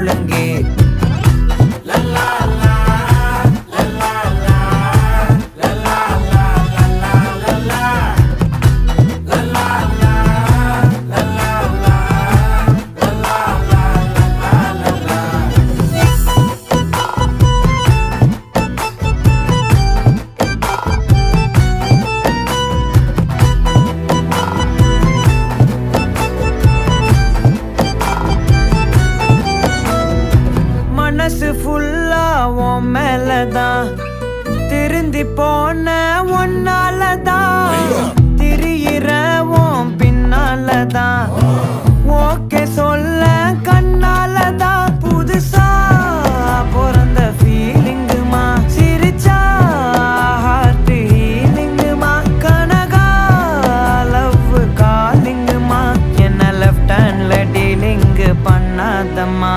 முழங்கே. மனசு ஃபுல்லா உன் மேலதான், திருந்தி போன ஒன்னாலதான், திரியிற உன் பின்னாலதான், ஓகே சொல்ல கண்ணாலதான். புதுசா பிறந்த ஃபீலிங்குமா, சிரிச்சா ஹார்ட் ஹீலிங்குமா, கனகா லவ் காலிங்குமா, என்ன லெஃப்ட் ஹேண்ட்ல டீலிங் பண்ணாதம்மா.